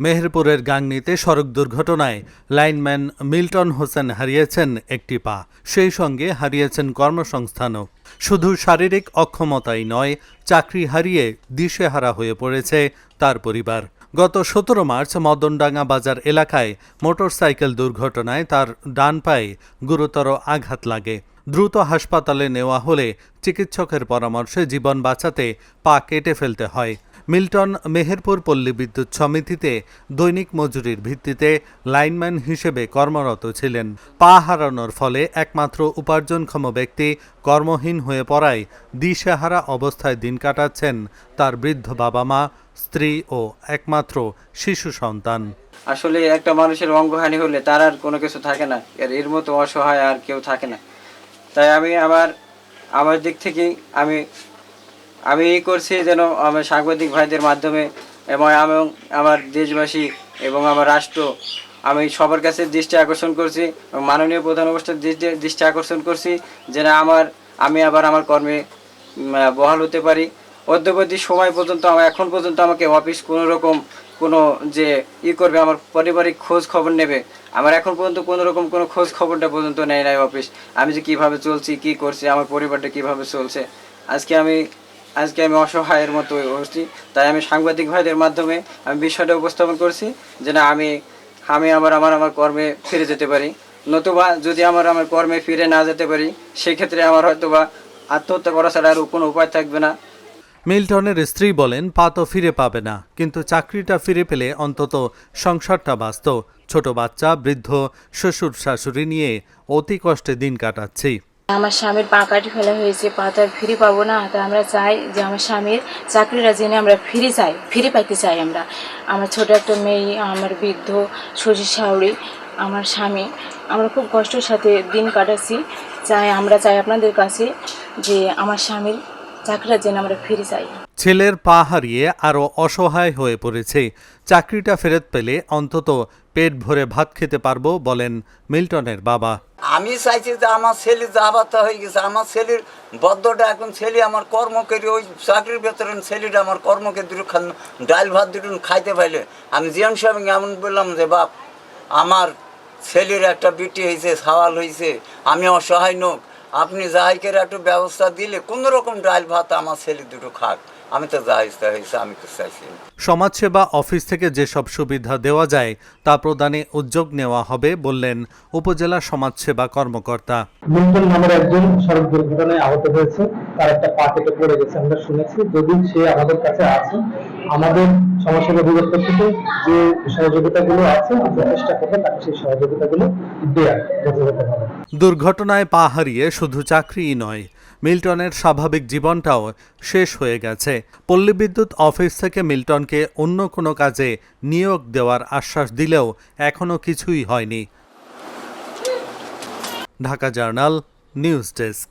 মেহেরপুরের গাংনীতে সড়ক দুর্ঘটনায় লাইনম্যান মিল্টন হোসেন হারিয়েছেন একটি পা, সেই সঙ্গে হারিয়েছেন কর্মসংস্থানও। শুধু শারীরিক অক্ষমতাই নয়, চাকরি হারিয়ে দিশেহারা হয়ে পড়েছে তার পরিবার। গত ১৭ মার্চ মদনডাঙ্গা বাজার এলাকায় মোটরসাইকেল দুর্ঘটনায় তার ডান পায়ে গুরুতর আঘাত লাগে। দ্রুত হাসপাতালে নেওয়া হলে চিকিৎসকের পরামর্শে জীবন বাঁচাতে পা কেটে ফেলতে হয়। মিল্টন মেহেরপুর পল্লী বিদ্যুৎ সমিতিতে দৈনিক মজুরির ভিত্তিতে লাইনম্যান হিসেবে কর্মরত ছিলেন। পা হারানোর ফলে একমাত্র উপার্জনক্ষম ব্যক্তি কর্মহীন হয়ে পড়ায় দিশেহারা অবস্থায় দিন কাটাচ্ছেন তার বৃদ্ধ বাবা মা, স্ত্রী ও একমাত্র শিশু সন্তান। আসলে একটা মানুষের অঙ্গহানি হলে তার আর কোনো কিছু থাকে না, এর মতো অসহায় আর কেউ থাকে না। তাই আমি আমার দিক থেকে আমি এই করছি যেন আমার সাংবাদিক ভাইদের মাধ্যমে এবং আমার দেশবাসী এবং আমার রাষ্ট্র, আমি সবার কাছে দৃষ্টি আকর্ষণ করছি, মাননীয় প্রধান উপদেষ্টার দৃষ্টি আকর্ষণ করছি যেন আমি আবার আমার কর্মে বহাল হতে পারি। অদ্যাবধি সময় পর্যন্ত এখন পর্যন্ত আমাকে অফিস কোনো যে করবে, আমার পারিবারিক খোঁজ খবর নেবে, আমার এখন পর্যন্ত কোনো রকম কোনো খোঁজ খবরটা পর্যন্ত নেয় নাই অফিস। আমি যে কীভাবে চলছি, কী করছি, আমার পরিবারটা কীভাবে চলছে, আজকে আমি অসহায়ের মতো হচ্ছি। তাই আমি সাংবাদিক ভাইদের মাধ্যমে আমি বিষয়টা উপস্থাপন করছি যেন আমি আমার কর্মে ফিরে যেতে পারি। নতুবা যদি আমার কর্মে ফিরে না যেতে পারি, সেক্ষেত্রে আমার হয়তোবা আত্মহত্যা করা ছাড়া আর কোনো উপায় থাকবে না। মিল্টনের স্ত্রী বলেন, পা তো ফিরে পাবে না, কিন্তু চাকরিটা ফিরে পেলে অন্তত সংসারটা বাঁচত। ছোট বাচ্চা, বৃদ্ধ শ্বশুর শাশুড়ি নিয়ে অতি কষ্টে দিন কাটাচ্ছি। আমার স্বামীর পা কাটি ফেলা হয়েছে, পা তো আর ফিরে পাবো না। তাই আমরা চাই যে আমার স্বামীর চাকরিটা জেনে আমরা ফিরে পাইতে চাই। আমার ছোট একটা মেয়ে, আমার বৃদ্ধ শ্বশুর শাশুড়ি, আমার স্বামী, আমরা খুব কষ্টের সাথে দিন কাটাচ্ছি। আমরা চাই আপনাদের কাছে যে আমার স্বামীর চাকরিটা জেনে আমরা ফিরে চাই। ছেলের পা হারিয়ে আরও অসহায় হয়ে পড়েছে। চাকরিটা ফেরত পেলে অন্তত পেট ভরে ভাত খেতে পারবো বলেন মিল্টনের বাবা। আমি চাইছি যে আমার ছেলে যাবাতা হয়ে গেছে, আমার ছেলের বদ্ধটা এখন ছেলে আমার কর্ম করে ওই চাকরির ভেতরে ছেলেটা আমার কর্মকে দুটো ডাল ভাত দুটো খাইতে পাইলে আমি জিএম সাহেব এমন বললাম যে বাপ, আমার ছেলের একটা বিটি হয়েছে, সওয়াল হয়েছে, আমি অসহায় নোক, আপনি যাই করে একটু ব্যবস্থা দিলে কোনো রকম ডাল ভাত আমার ছেলে দুটো খাক, আমি তো যা ইচ্ছা হয়েছে আমি তো চাইছি। সমাজসেবা অফিস থেকে যেসব সুবিধা দেওয়া যায় তা প্রদানে উদ্যোগ নেওয়া হবে বললেন উপজেলা সমাজসেবা কর্মকর্তা। মিল্টন নামের একজন সড়ক দুর্ঘটনায় আহত হয়েছে, তার একটা পা কেটে পড়ে গেছে। আমরা শুনেছি যদি সে আমাদের কাছে আছে, আমাদের সমাজসেবা অধিদপ্তর থেকে যে সহযোগিতাগুলো আছে আমরা চেষ্টা করবো তাকে সেই সহযোগিতাগুলো দেওয়ার যথাযথভাবে। দুর্ঘটনায় পা হারিয়ে শুধু চাকরিই নয়, মিল্টনের স্বাভাবিক জীবনটাও শেষ হয়ে গেছে। পল্লী বিদ্যুৎ অফিস থেকে মিল্টনকে অন্য কোনো কাজে নিয়োগ দেওয়ার আশ্বাস দিলেও এখনও কিছুই হয়নি। Dhaka journal, news desk.